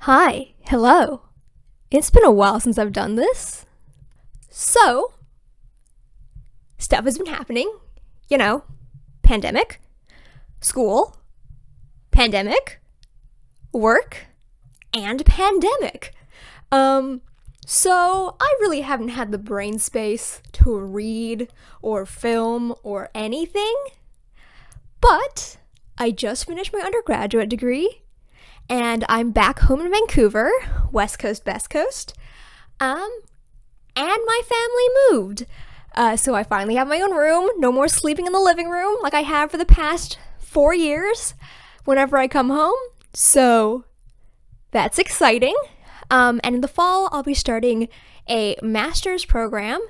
Hi, hello. It's been a while since I've done this. So, stuff has been happening. Pandemic, school, pandemic, work, and pandemic. So I really haven't had the brain space to read or film or anything. But I just finished my undergraduate degree. And I'm back home in Vancouver, West Coast, Best Coast, and my family moved. So I finally have my own room, no more sleeping in the living room like I have for the past 4 years whenever I come home. So that's exciting. And in the fall, I'll be starting a master's program,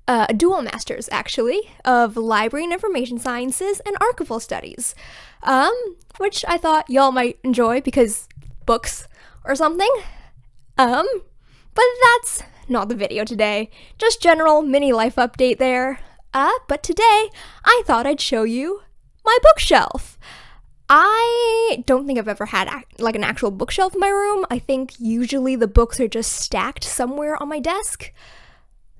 a dual master's actually, of library and information sciences and archival studies. Which I thought y'all might enjoy because books or something. But that's not the video today. Just general mini life update there. But today I thought I'd show you my bookshelf. I don't think I've ever had an actual bookshelf in my room. I think usually the books are just stacked somewhere on my desk.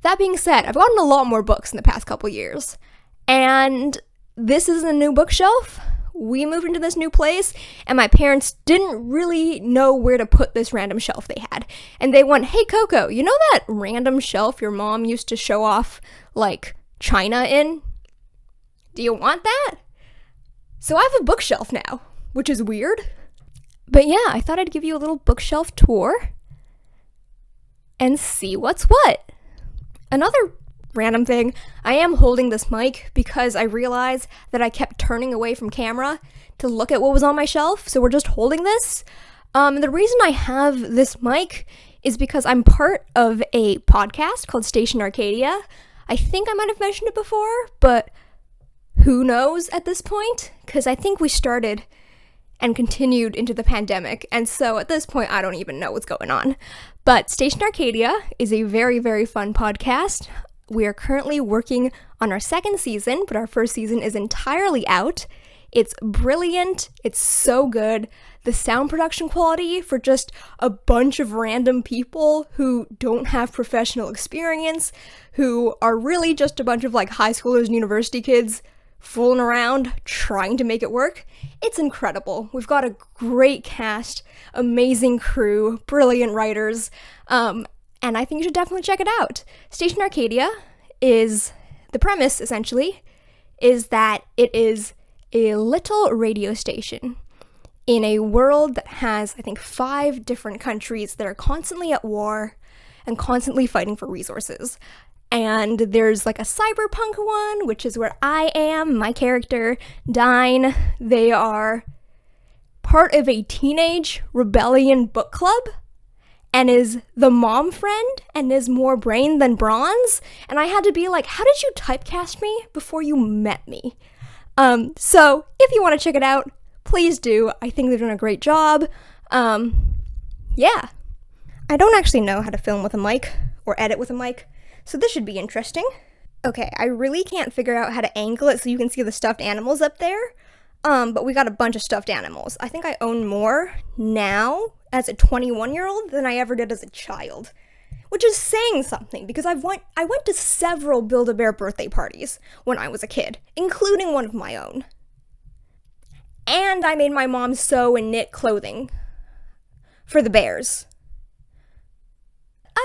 That being said, I've gotten a lot more books in the past couple years. And this is a new bookshelf. We moved into this new place, and my parents didn't really know where to put this random shelf they had. And they went, "Hey, Coco, you know that random shelf your mom used to show off, china in? Do you want that?" So I have a bookshelf now, which is weird. But yeah, I thought I'd give you a little bookshelf tour and see what's what. Another random thing, I am holding this mic because I realized that I kept turning away from camera to look at what was on my shelf, so we're just holding this. The reason I have this mic is because I'm part of a podcast called Station Arcadia. I think I might have mentioned it before, but who knows at this point? Because I think we started and continued into the pandemic, and so at this point I don't even know what's going on. But Station Arcadia is a very, very fun podcast. We are currently working on our second season, but our first season is entirely out. It's brilliant. It's so good. The sound production quality for just a bunch of random people who don't have professional experience, who are really just a bunch of high schoolers and university kids fooling around trying to make it work. It's incredible. We've got a great cast, amazing crew, brilliant writers, and I think you should definitely check it out. Station Arcadia the premise, essentially, is that it is a little radio station in a world that has, I think, 5 different countries that are constantly at war and constantly fighting for resources. And there's a cyberpunk one, which is where I am, my character, Dine. They are part of a teenage rebellion book club and is the mom friend and is more brain than bronze. And I had to be like, how did you typecast me before you met me? So if you want to check it out, please do. I think they're doing a great job. Yeah. I don't actually know how to film with a mic or edit with a mic, so this should be interesting. Okay, I really can't figure out how to angle it so you can see the stuffed animals up there. But we got a bunch of stuffed animals. I think I own more now as a 21-year-old than I ever did as a child, which is saying something because I went to several Build-A-Bear birthday parties when I was a kid, including one of my own. And I made my mom sew and knit clothing for the bears.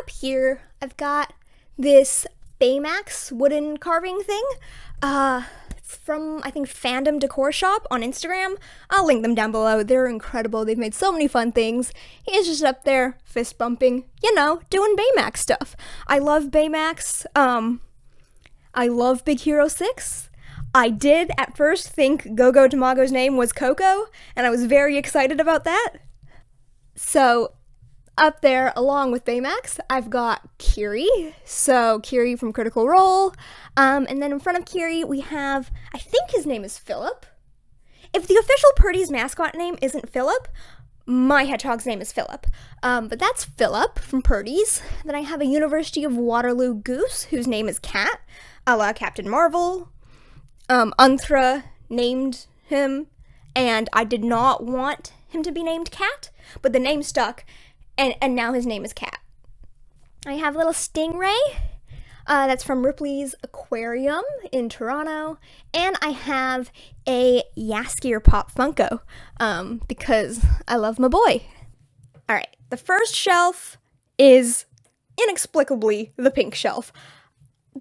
Up here, I've got this Baymax wooden carving thing. From, I think, Fandom Decor Shop on Instagram. I'll link them down below. They're incredible. They've made so many fun things. He's just up there, fist bumping, doing Baymax stuff. I love Baymax. I love Big Hero 6. I did at first think Gogo Tamago's name was Coco, and I was very excited about that. So, up there, along with Baymax, I've got Kiri. So, Kiri from Critical Role. And then in front of Kiri, we have, I think his name is Philip. If the official Purdy's mascot name isn't Philip, my hedgehog's name is Philip. But that's Philip from Purdy's. Then I have a University of Waterloo goose, whose name is Cat, a la Captain Marvel. Unthra named him, and I did not want him to be named Cat, but the name stuck, and now his name is Cat. I have a little stingray. That's from Ripley's Aquarium in Toronto. And I have a Yaskier Pop Funko, because I love my boy. Alright, the first shelf is inexplicably the pink shelf.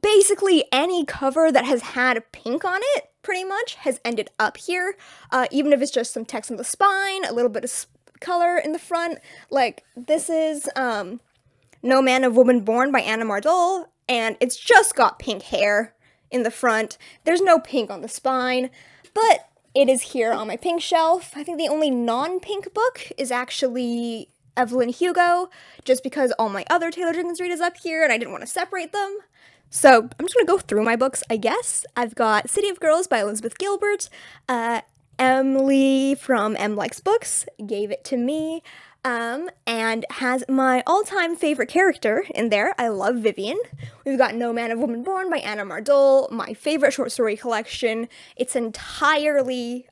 Basically, any cover that has had pink on it, pretty much, has ended up here. Even if it's just some text on the spine, a little bit of color in the front. Like, this is No Man of Woman Born by Anna Mardol, and it's just got pink hair in the front. There's no pink on the spine, but it is here on my pink shelf. I think the only non-pink book is actually Evelyn Hugo, just because all my other Taylor Jenkins Reid is up here and I didn't want to separate them. So I'm just going to go through my books, I guess. I've got City of Girls by Elizabeth Gilbert. Emily from M Likes Books gave it to me. And has my all-time favorite character in there. I love Vivian. We've got No Man of Woman Born by Anna Mardol, my favorite short story collection. It's entirely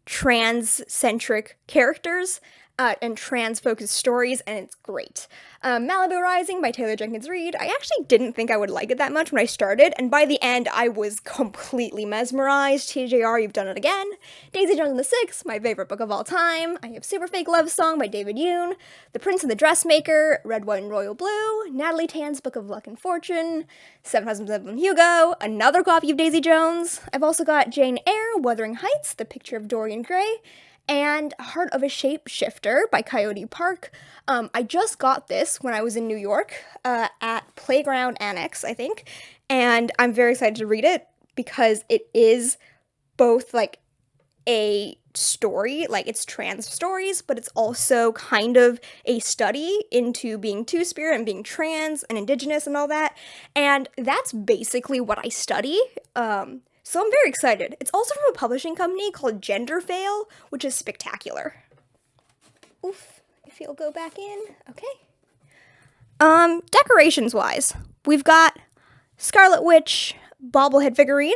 trans-centric characters and trans-focused stories, and it's great. Malibu Rising by Taylor Jenkins Reid. I actually didn't think I would like it that much when I started, and by the end, I was completely mesmerized. TJR, you've done it again. Daisy Jones and the Six, my favorite book of all time. I have Super Fake Love Song by David Yoon. The Prince and the Dressmaker, Red, White, and Royal Blue. Natalie Tan's Book of Luck and Fortune. Seven Husbands of Evelyn Hugo. Another copy of Daisy Jones. I've also got Jane Eyre, Wuthering Heights, The Picture of Dorian Gray, and Heart of a Shapeshifter by Coyote Park. I just got this when I was in New York at Playground Annex, I think, and I'm very excited to read it because it is both like a story, like it's trans stories, but it's also kind of a study into being two-spirit and being trans and indigenous and all that, and that's basically what I study. So I'm very excited. It's also from a publishing company called Gender Fail, which is spectacular. Oof, if you'll go back in. Okay. Decorations-wise, we've got Scarlet Witch bobblehead figurine,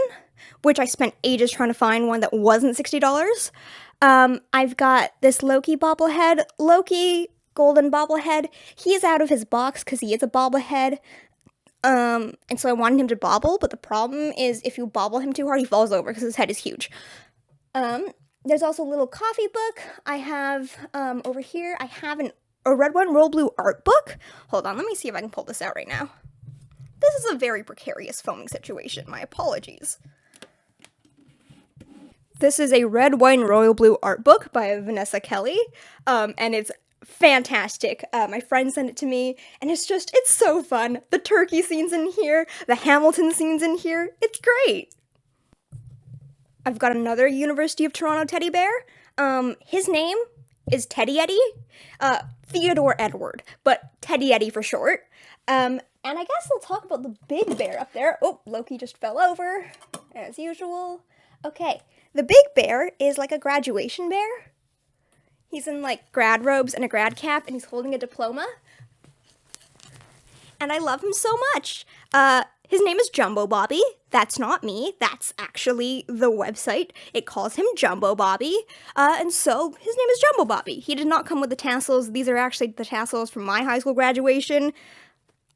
which I spent ages trying to find one that wasn't $60. I've got this Loki bobblehead. Loki, golden bobblehead. He's out of his box because he is a bobblehead. And so I wanted him to bobble, but the problem is if you bobble him too hard, he falls over because his head is huge. There's also a little coffee book. I have, over here, I have a Red, White, and Royal Blue art book. Hold on, let me see if I can pull this out right now. This is a very precarious filming situation. My apologies. This is a Red, White, and Royal Blue art book by Vanessa Kelly, and it's fantastic. My friend sent it to me, and it's so fun. The turkey scenes in here, the Hamilton scenes in here, it's great. I've got another University of Toronto teddy bear. His name is Teddy Eddie, Theodore Edward, but Teddy Eddie for short. And I guess we'll talk about the big bear up there. Oh, Loki just fell over, as usual. Okay, the big bear is like a graduation bear. He's in, like, grad robes and a grad cap, and he's holding a diploma. And I love him so much. His name is Jumbo Bobby. That's not me. That's actually the website. It calls him Jumbo Bobby. And so his name is Jumbo Bobby. He did not come with the tassels. These are actually the tassels from my high school graduation.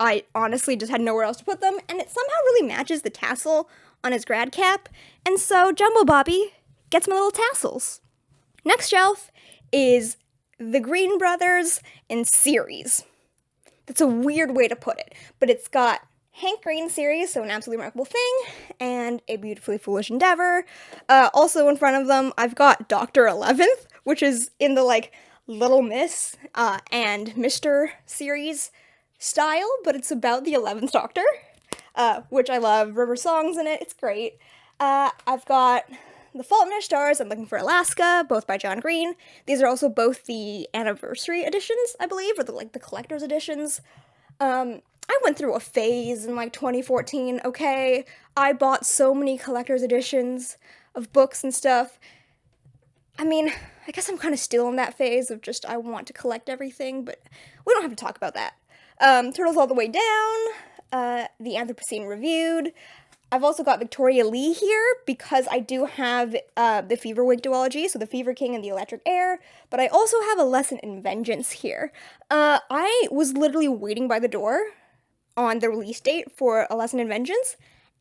I honestly just had nowhere else to put them, and it somehow really matches the tassel on his grad cap. And so Jumbo Bobby gets my little tassels. Next shelf is the Green Brothers in series. That's a weird way to put it, but it's got Hank Green series, so An Absolutely Remarkable Thing, and A Beautifully Foolish Endeavor. Also in front of them, I've got Dr. 11th, which is in the, like, Little Miss and Mr. series style, but it's about the 11th Doctor, which I love. River Song's in it, it's great. I've got The Fault in Our Stars, I'm Looking for Alaska, both by John Green. These are also both the anniversary editions, I believe, or the collector's editions. I went through a phase in, like, 2014, okay? I bought so many collector's editions of books and stuff. I mean, I guess I'm kind of still in that phase of just, I want to collect everything, but we don't have to talk about that. Turtles All the Way Down, The Anthropocene Reviewed, I've also got Victoria Lee here because I do have the Feverwig duology, so the Fever King and the Electric Heir, but I also have A Lesson in Vengeance here. I was literally waiting by the door on the release date for A Lesson in Vengeance,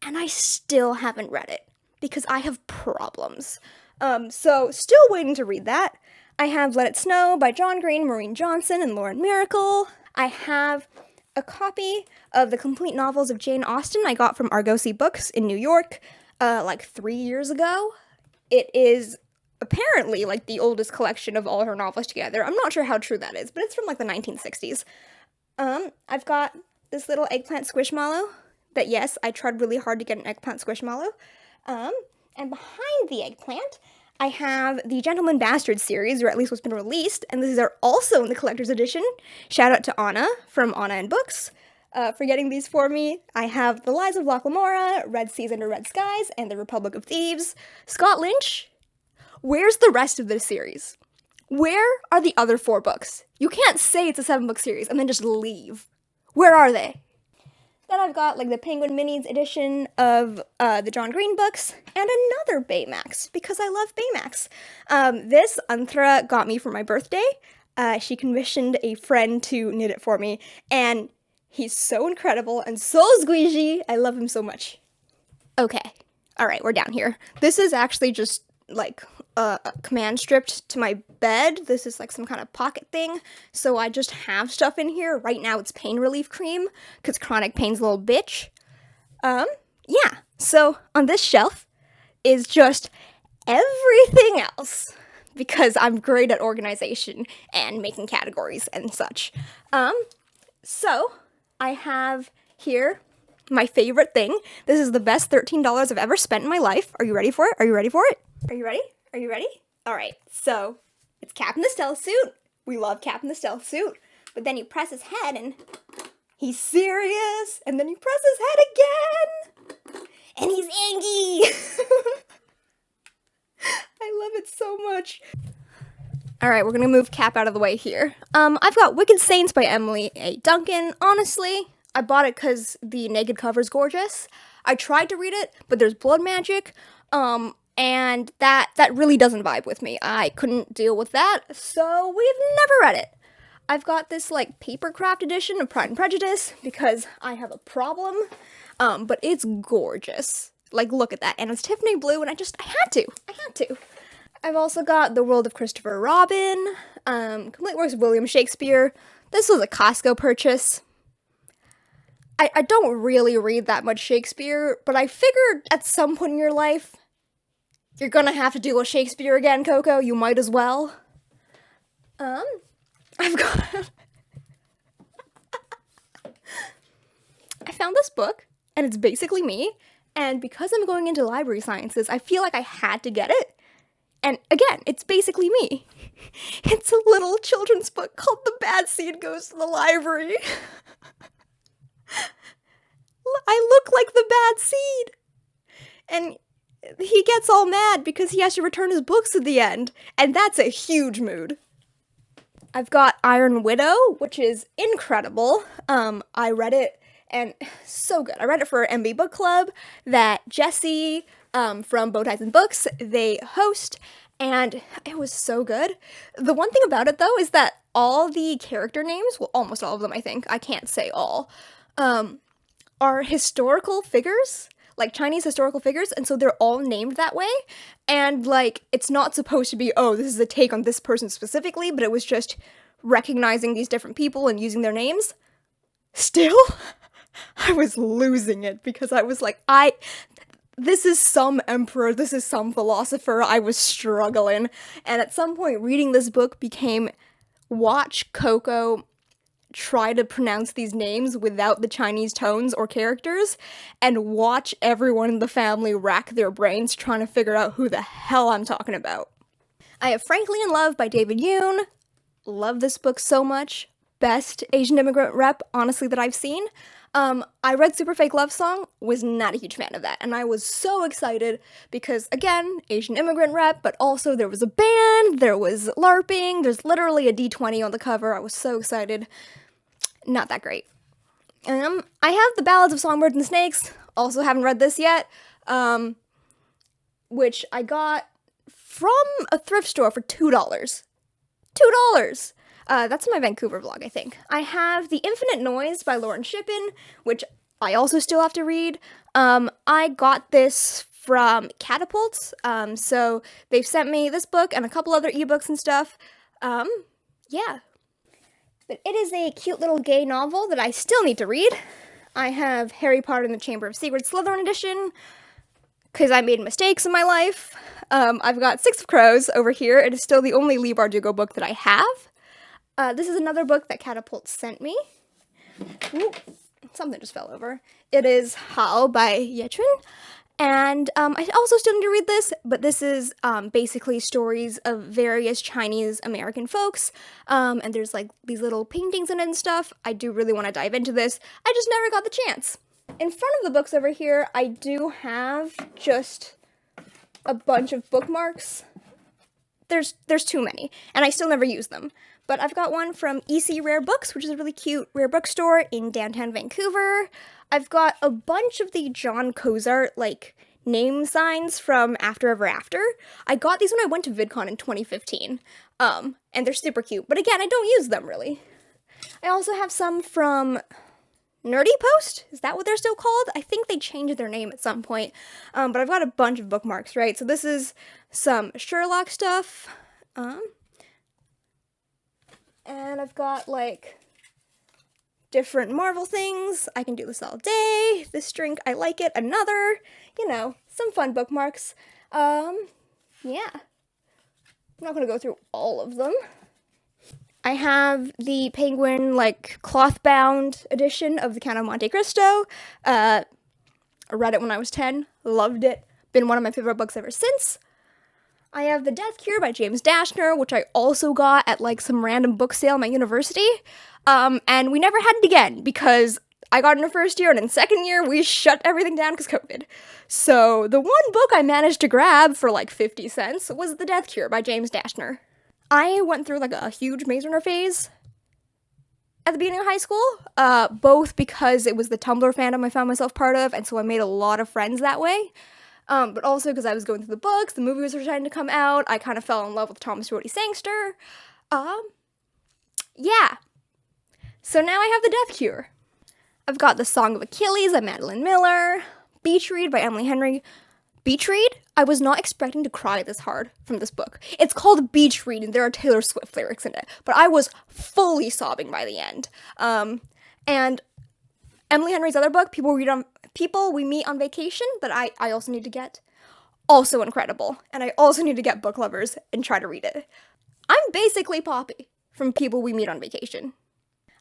and I still haven't read it because I have problems. So still waiting to read that. I have Let It Snow by John Green, Maureen Johnson, and Lauren Miracle. I have a copy of the complete novels of Jane Austen I got from Argosy Books in New York, like 3 years ago. It is apparently like the oldest collection of all her novels together. I'm not sure how true that is, but it's from like the 1960s. I've got this little eggplant squishmallow that, yes, I tried really hard to get an eggplant squishmallow. And behind the eggplant, I have the Gentleman Bastard series, or at least what's been released, and these are also in the collector's edition. Shout out to Anna from Anna and Books for getting these for me. I have The Lies of Locke Lamora, Red Seas Under Red Skies, and The Republic of Thieves. Scott Lynch, where's the rest of this series? Where are the other 4 books? You can't say it's a 7-book series and then just leave. Where are they? Then I've got like the Penguin Minis edition of the John Green books, and another Baymax, because I love Baymax. This Anthra got me for my birthday. She commissioned a friend to knit it for me, and he's so incredible and so squeezy. I love him so much. Okay, alright, we're down here. This is actually just like command stripped to my bed. This is like some kind of pocket thing, so I just have stuff in here. Right now it's pain relief cream, because chronic pain's a little bitch. Yeah, so on this shelf is just everything else, because I'm great at organization and making categories and such. So I have here my favorite thing. This is the best $13 I've ever spent in my life. Are you ready for it? Are you ready for it? Are you ready? Are you ready? Alright, so it's Captain the Stealth Suit. We love Captain the Stealth Suit. But then you press his head and he's serious. And then you press his head again. And he's angry. I love it so much. Alright, we're gonna move Cap out of the way here. I've got Wicked Saints by Emily A. Duncan. Honestly, I bought it because the naked cover is gorgeous. I tried to read it, but there's blood magic. And that really doesn't vibe with me. I couldn't deal with that, so we've never read it. I've got this, like, papercraft edition of Pride and Prejudice, because I have a problem, but it's gorgeous. Like, look at that, and it's Tiffany blue, and I had to. I've also got The World of Christopher Robin, Complete Works of William Shakespeare. This was a Costco purchase. I don't really read that much Shakespeare, but I figured at some point in your life, you're gonna have to deal with Shakespeare again, Coco. You might as well. I've got... I found this book, and it's basically me, and because I'm going into library sciences, I feel like I had to get it. And again, it's basically me. It's a little children's book called The Bad Seed Goes to the Library. I look like the bad seed. And he gets all mad because he has to return his books at the end, and that's a huge mood. I've got Iron Widow, which is incredible. I read it, and so good. I read it for MB Book Club that Jessie from Bow Ties and Books, they host, and it was so good. The one thing about it, though, is that all the character names, well, almost all of them, I think, I can't say all, are historical figures. Like, Chinese historical figures, and so they're all named that way, and, like, it's not supposed to be, oh, this is a take on this person specifically, but it was just recognizing these different people and using their names. Still, I was losing it, because I was like, this is some emperor, this is some philosopher. I was struggling, and at some point, reading this book became watch Coco try to pronounce these names without the Chinese tones or characters, and watch everyone in the family rack their brains trying to figure out who the hell I'm talking about. I have Frankly in Love by David Yoon. Love this book so much. Best Asian immigrant rep, honestly, that I've seen. I read Super Fake Love Song, was not a huge fan of that, and I was so excited because, again, Asian immigrant rep, but also there was a band, there was LARPing, there's literally a D20 on the cover. I was so excited. Not that great. I have The Ballads of Songbirds and Snakes. Also haven't read this yet. Which I got from a thrift store for $2. $2! That's my Vancouver vlog, I think. I have The Infinite Noise by Lauren Shippen, which I also still have to read. I got this from Catapult, so they've sent me this book and a couple other ebooks and stuff. Yeah. But it is a cute little gay novel that I still need to read. I have Harry Potter and the Chamber of Secrets Slytherin edition, because I made mistakes in my life. I've got Six of Crows over here. It is still the only Leigh Bardugo book that I have. This is another book that Catapult sent me. Ooh, something just fell over. It is Hao by Yetrin. And I also still need to read this, but this is basically stories of various Chinese American folks, and there's like these little paintings in it and stuff. I do really want to dive into this. I just never got the chance. In front of the books over here, I do have just a bunch of bookmarks. There's too many, and I still never use them. But I've got one from EC Rare Books, which is a really cute rare bookstore in downtown Vancouver. I've got a bunch of the John Cozart, like, name signs from After Ever After. I got these when I went to VidCon in 2015, and they're super cute. But again, I don't use them, really. I also have some from Nerdy Post? Is that what they're still called? I think they changed their name at some point. But I've got a bunch of bookmarks, right? So this is some Sherlock stuff. And I've got, like, different Marvel things. I can do this all day. This drink, I like it. Another, you know, some fun bookmarks. Yeah. I'm not gonna go through all of them. I have the Penguin, like, cloth-bound edition of The Count of Monte Cristo. I read it when I was 10. Loved it. Been one of my favorite books ever since. I have The Death Cure by James Dashner, which I also got at, like, some random book sale at my university. And we never had it again, because I got it in first year, and in second year, we shut everything down because COVID. So, the one book I managed to grab for, like, 50 cents was The Death Cure by James Dashner. I went through, like, a huge Maze Runner phase at the beginning of high school, both because it was the Tumblr fandom I found myself part of, and so I made a lot of friends that way. But also because I was going through the books, the movies were starting to come out, I kind of fell in love with Thomas Brody Sangster. Yeah. So now I have The Death Cure. I've got The Song of Achilles by Madeline Miller, Beach Read by Emily Henry. Beach Read? I was not expecting to cry this hard from this book. It's called Beach Read, and there are Taylor Swift lyrics in it, but I was fully sobbing by the end. And Emily Henry's other book, People We Meet on Vacation, that I also need to get, also incredible. And I also need to get Book Lovers and try to read it. I'm basically Poppy from People We Meet on Vacation.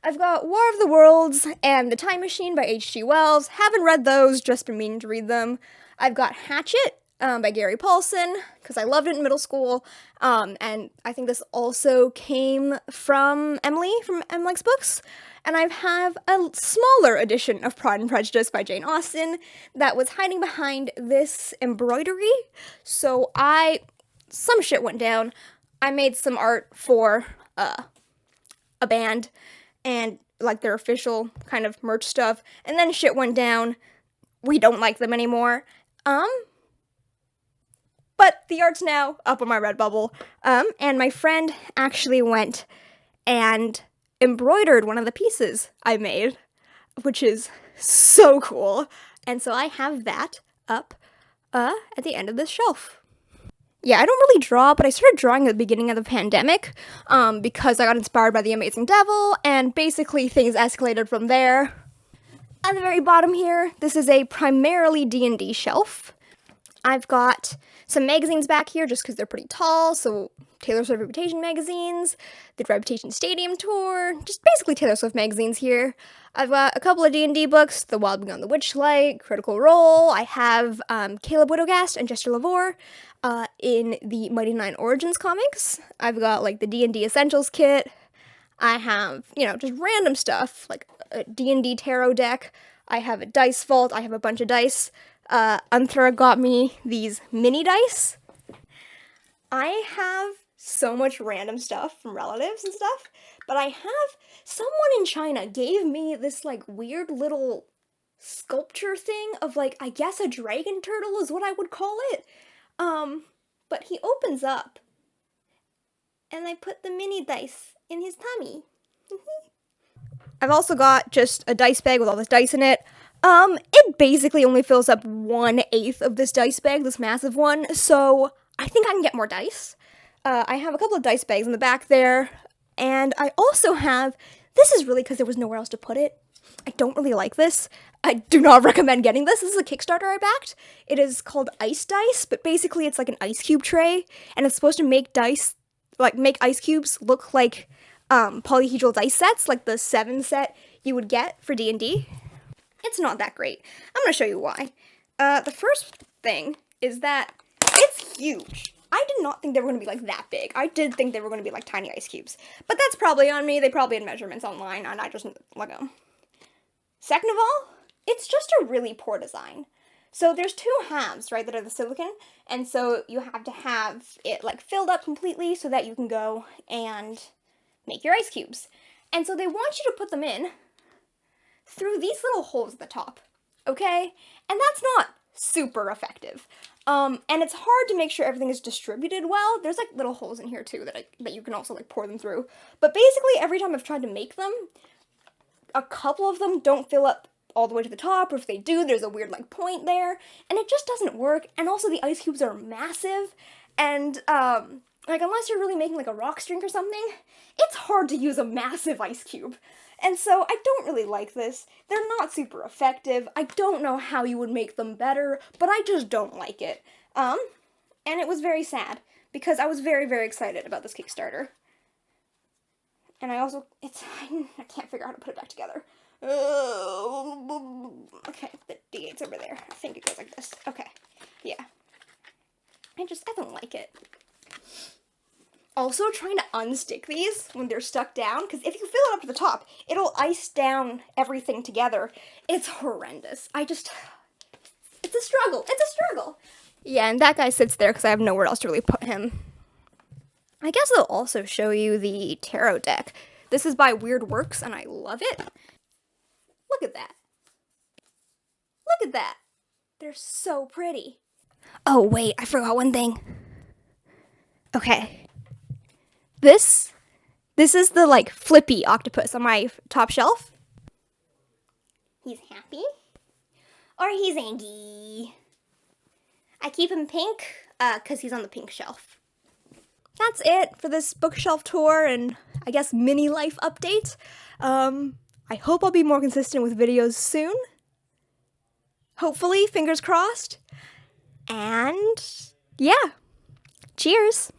I've got War of the Worlds and The Time Machine by H.G. Wells. Haven't read those, just been meaning to read them. I've got Hatchet by Gary Paulson, because I loved it in middle school. And I think this also came from Emily, from Emily's books. And I have a smaller edition of Pride and Prejudice by Jane Austen that was hiding behind this embroidery. So some shit went down. I made some art for a band and like their official kind of merch stuff, and then shit went down. We don't like them anymore. But the art's now up on my Redbubble. And my friend actually went and embroidered one of the pieces I made, which is so cool. And so I have that up at the end of this shelf. Yeah, I don't really draw, but I started drawing at the beginning of the pandemic because I got inspired by The Amazing Devil, and basically things escalated from there. At the very bottom here, this is a primarily D&D shelf. I've got some magazines back here just because they're pretty tall, so Taylor Swift Reputation magazines, the Reputation Stadium Tour, just basically Taylor Swift magazines here. I've got a couple of D&D books, The Wild Beyond the Witchlight, Critical Role. I have Caleb Widogast and Jester Lavore in the Mighty Nine Origins comics. I've got, like, the D&D Essentials kit. I have, just random stuff, like a D&D tarot deck. I have a dice vault. I have a bunch of dice. Unthra got me these mini dice. I have so much random stuff from relatives and stuff, but I have someone in China gave me this like weird little sculpture thing of like, I guess a dragon turtle is what I would call it. But he opens up and I put the mini dice in his tummy. I've also got just a dice bag with all this dice in it. It basically only fills up 1/8 of this dice bag, this massive one, so I think I can get more dice. I have a couple of dice bags in the back there, and I also have, this is really because there was nowhere else to put it. I don't really like this. I do not recommend getting this. This is a Kickstarter I backed. It is called Ice Dice, but basically it's like an ice cube tray, and it's supposed to make dice, like make ice cubes look like polyhedral dice sets, like the 7 set you would get for D&D. It's not that great. I'm gonna show you why. The first thing is that it's huge. I did not think they were gonna be like that big. I did think they were gonna be like tiny ice cubes, but that's probably on me. They probably had measurements online, and I just look at them. Second of all, it's just a really poor design. So there's 2 halves, right, that are the silicone, and so you have to have it like filled up completely so that you can go and make your ice cubes. And so they want you to put them in through these little holes at the top, okay? And that's not super effective. And it's hard to make sure everything is distributed well. There's like little holes in here too that you can also like pour them through. But basically every time I've tried to make them, a couple of them don't fill up all the way to the top, or if they do, there's a weird like point there, and it just doesn't work. And also the ice cubes are massive, and like unless you're really making like a rocks drink or something, it's hard to use a massive ice cube. And so I don't really like this. They're not super effective. I don't know how you would make them better, but I just don't like it. And it was very sad because I was very, very excited about this Kickstarter. And I also, I can't figure out how to put it back together. Okay, the D8's over there. I think it goes like this. Okay, yeah. I don't like it. Also, trying to unstick these when they're stuck down, because if you fill it up to the top, it'll ice down everything together. It's horrendous. It's a struggle. It's a struggle. Yeah, and that guy sits there because I have nowhere else to really put him. I guess I'll also show you the tarot deck. This is by Weird Works, and I love it. Look at that. Look at that. They're so pretty. Oh, wait, I forgot one thing. Okay. This is the, like, flippy octopus on my top shelf. He's happy. Or he's angry. I keep him pink, because he's on the pink shelf. That's it for this bookshelf tour and, I guess, mini life update. I hope I'll be more consistent with videos soon. Hopefully, fingers crossed. And, yeah. Cheers!